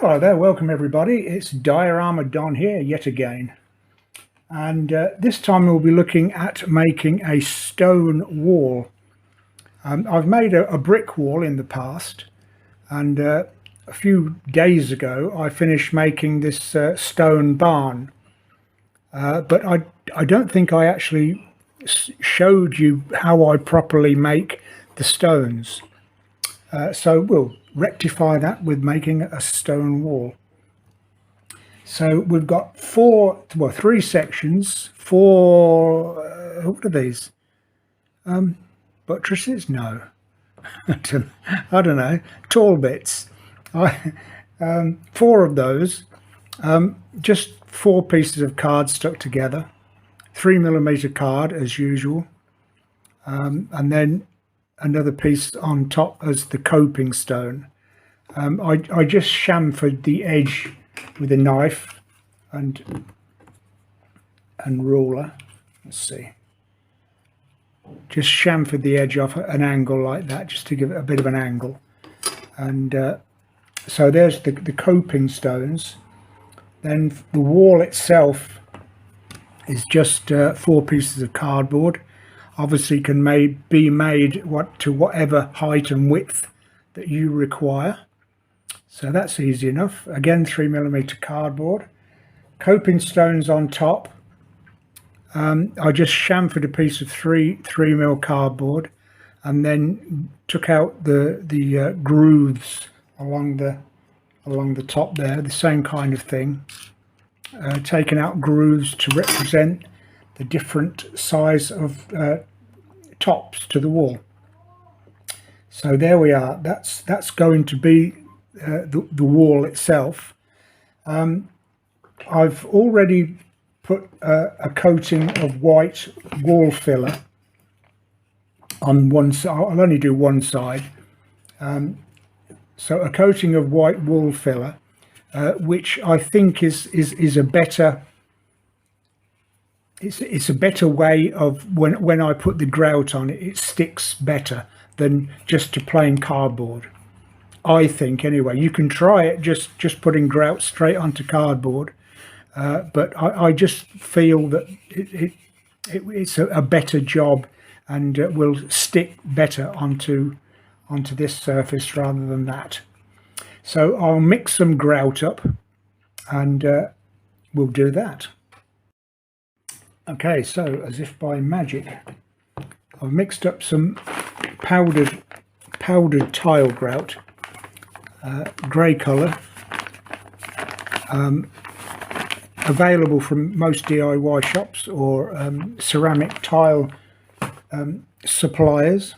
Hello there, welcome everybody. It's Diorama Don here yet again. And this time we'll be looking at making a stone wall. I've made a brick wall in the past, and a few days ago I finished making this stone barn. But I don't think I actually showed you how I properly make the stones. So we'll rectify that with making a stone wall. So we've got three sections, what are these? Buttresses? No. I don't know. Tall bits. Four of those, just four pieces of card stuck together, 3mm card as usual, and then another piece on top as the coping stone. I just chamfered the edge with a knife and ruler. Let's see. Just chamfered the edge off at an angle like that, just to give it a bit of an angle. And so there's the coping stones. Then the wall itself is just four pieces of cardboard. Obviously can be made to whatever height and width that you require. So that's easy enough. Again, 3mm cardboard. Coping stones on top. I just chamfered a piece of 3mm cardboard and then took out the grooves along the top there, the same kind of thing. Taken out grooves to represent the different size of tops to the wall. So there we are. That's going to be the wall itself. I've already put a coating of white wall filler on one side. I'll only do one side. So a coating of white wall filler, which I think is a better. It's a better way of when I put the grout on it, it sticks better than just a plain cardboard. I think anyway. You can try it just putting grout straight onto cardboard, but I just feel that it's a better job and will stick better onto this surface rather than that. So I'll mix some grout up and we'll do that. Okay, so as if by magic, I've mixed up some powdered tile grout, grey colour, available from most DIY shops or ceramic tile suppliers,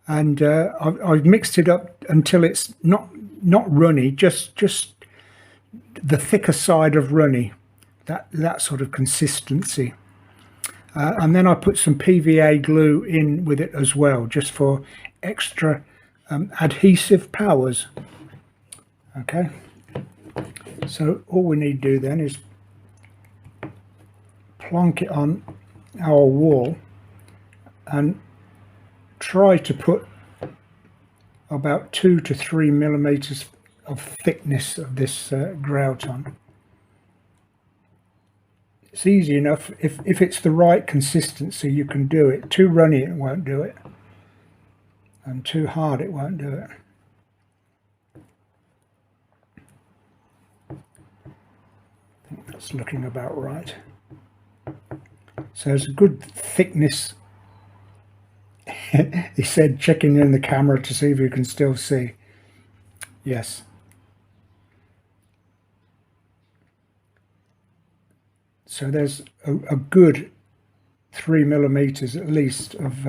and I've mixed it up until it's not runny, just the thicker side of runny, that sort of consistency. And then I put some PVA glue in with it as well, just for extra adhesive powers. Okay, so all we need to do then is plonk it on our wall and try to put about 2 to 3mm of thickness of this grout on. It's easy enough. If it's the right consistency, you can do it. Too runny, it won't do it, and too hard, it won't do it. I think that's looking about right. So there's a good thickness. He said checking in the camera to see if you can still see. Yes. So there's a good 3mm at least of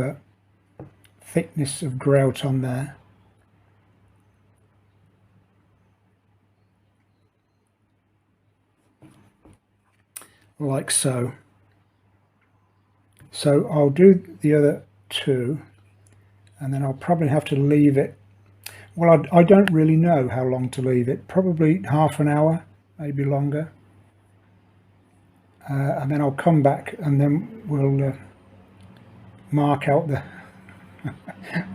thickness of grout on there. Like so. So I'll do the other two, and then I'll probably have to leave it. Well, I don't really know how long to leave it. Probably half an hour, maybe longer. And then I'll come back and then we'll mark out the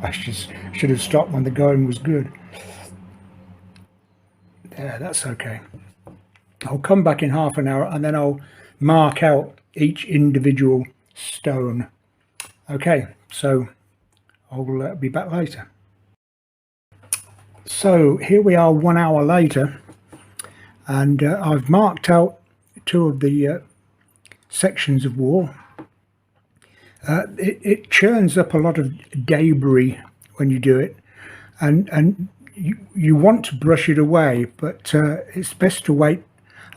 I should have stopped when the going was good. There, that's okay. I'll come back in half an hour and then I'll mark out each individual stone. Okay, so I'll be back later. So here we are 1 hour later, and I've marked out two of the sections of wall. It churns up a lot of debris when you do it, and you want to brush it away, but it's best to wait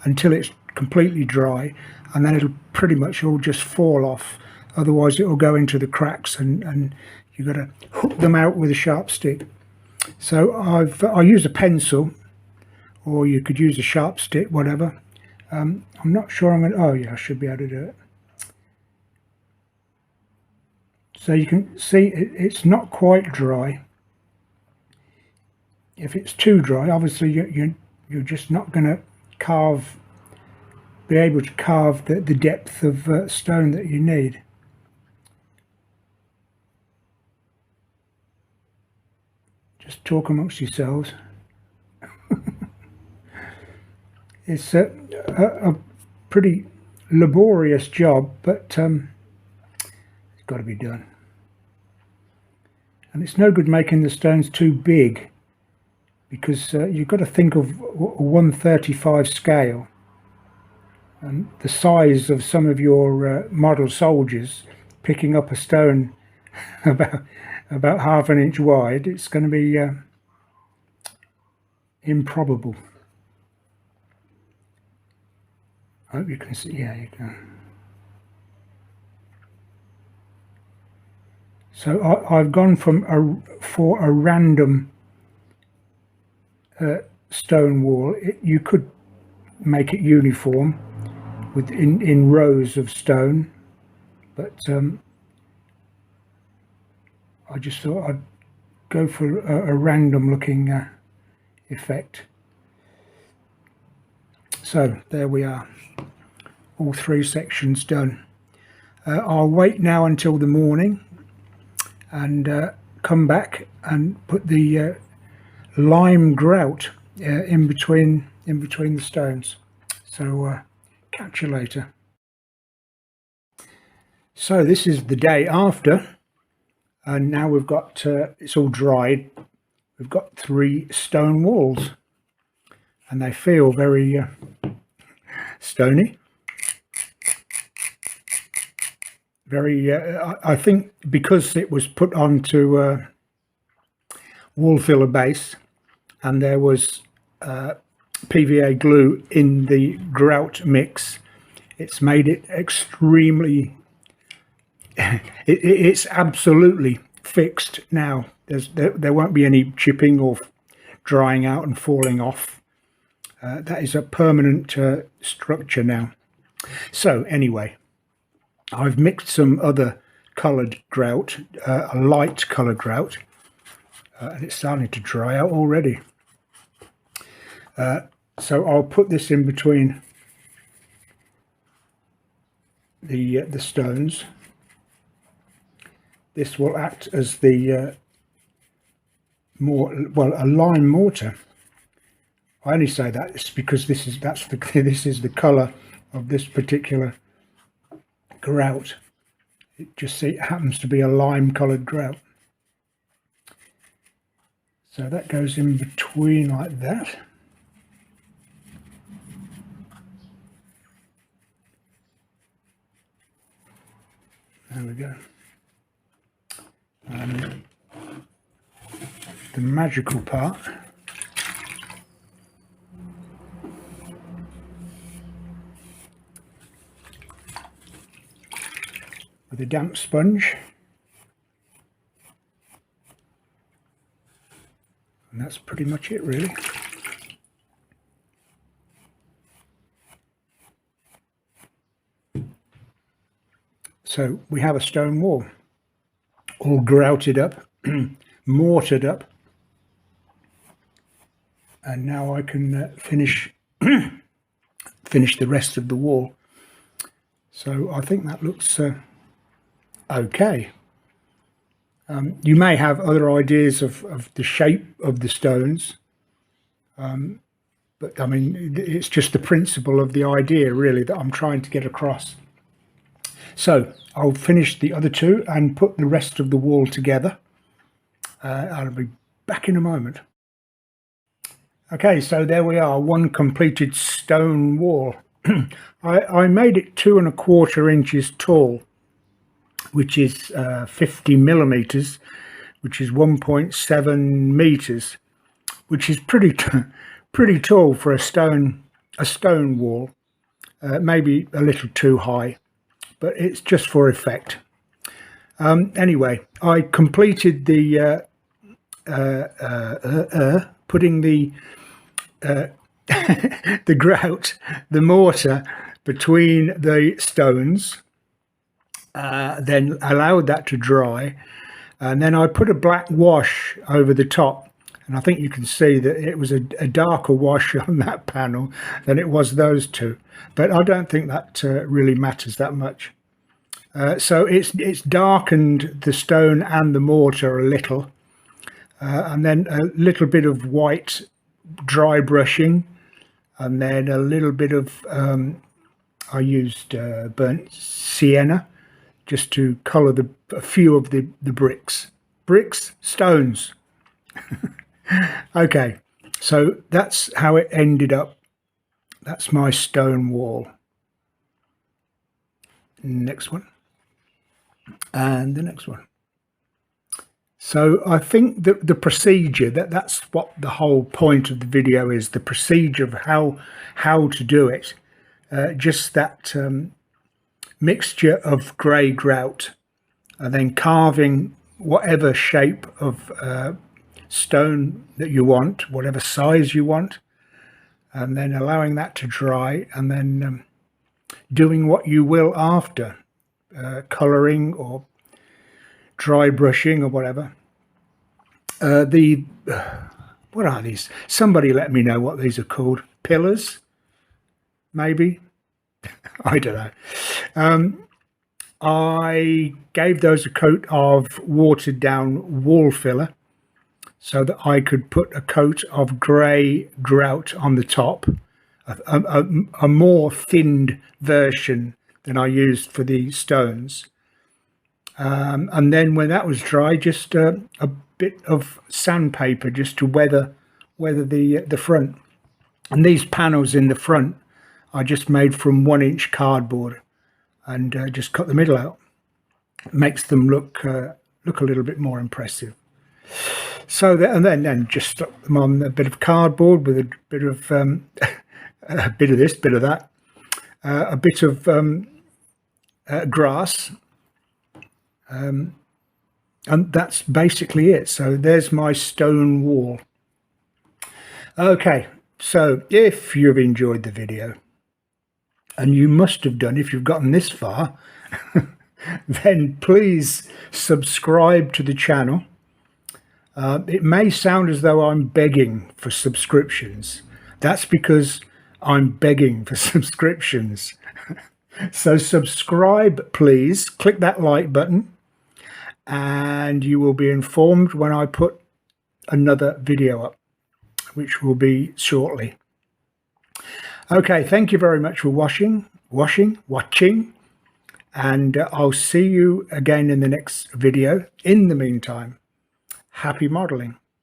until it's completely dry, and then it'll pretty much all just fall off. Otherwise it will go into the cracks, and you've got to hook them out with a sharp stick. So I use a pencil, or you could use a sharp stick, whatever. I'm not sure I'm going to, oh yeah, I should be able to do it. So you can see it's not quite dry. If it's too dry, obviously you're just not going to be able to carve the depth of stone that you need. Just talk amongst yourselves. It's a pretty laborious job, but it's got to be done. And it's no good making the stones too big, because you've got to think of a 1/35 scale. And the size of some of your model soldiers picking up a stone about half an inch wide, it's going to be improbable. I hope you can see. Yeah, you can. So I've gone for a random stone wall. You could make it uniform in rows of stone, but I just thought I'd go for a random looking effect. So there we are, all three sections done. I'll wait now until the morning and come back and put the lime grout in between the stones. So catch you later. So this is the day after, and now we've got it's all dried. We've got 3 stone walls, and they feel very stony. Very, I think because it was put onto wall filler base, and there was PVA glue in the grout mix, it's made it extremely. It's absolutely fixed now. There won't be any chipping or drying out and falling off. That is a permanent structure now. So anyway, I've mixed some other coloured grout, a light coloured grout, and it's starting to dry out already. So I'll put this in between the stones. This will act as the a lime mortar. I only say that it's because this is the colour of this particular grout. It happens to be a lime coloured grout. So that goes in between like that. There we go. And the magical part with a damp sponge, and that's pretty much it really. So we have a stone wall, all grouted up, mortared up, and now I can finish the rest of the wall. So I think that looks okay. You may have other ideas of the shape of the stones. but I mean, it's just the principle of the idea really that I'm trying to get across. So I'll finish the other two and put the rest of the wall together. I'll be back in a moment. Okay, so there we are, one completed stone wall. I made it 2¼ inches tall, which is 50 millimeters, which is 1.7 meters, which is pretty tall for a stone wall. Maybe a little too high, but it's just for effect. Anyway, I completed the putting the the grout, the mortar, between the stones, then allowed that to dry, and then I put a black wash over the top, and I think you can see that it was a darker wash on that panel than it was those two, but I don't think that really matters that much. So it's darkened the stone and the mortar a little, and then a little bit of white dry brushing, and then a little bit of I used burnt sienna just to colour a few of the stones. Okay, so that's how it ended up. That's my stone wall. Next one, and the next one. So I think that the procedure, that's what the whole point of the video is, the procedure of how to do it. Just that mixture of grey grout, and then carving whatever shape of stone that you want, whatever size you want, and then allowing that to dry, and then doing what you will after, colouring or dry brushing or whatever. What are these? Somebody let me know what these are called. Pillars, maybe? I don't know. I gave those a coat of watered down wall filler so that I could put a coat of grey grout on the top, a more thinned version than I used for the stones. And then when that was dry, just a bit of sandpaper just to weather the front. And these panels in the front I just made from 1-inch cardboard, and just cut the middle out. It makes them look a little bit more impressive. So that, and then just stuck them on a bit of cardboard with a bit of a bit of this, bit of that, a bit of grass. And that's basically it. So there's my stone wall. Okay, so if you've enjoyed the video, and you must have done if you've gotten this far, then please subscribe to the channel. It may sound as though I'm begging for subscriptions. That's because I'm begging for subscriptions. So subscribe, please. Click that like button, and you will be informed when I put another video up, which will be shortly. Okay, thank you very much for watching, and I'll see you again in the next video. In the meantime, happy modeling.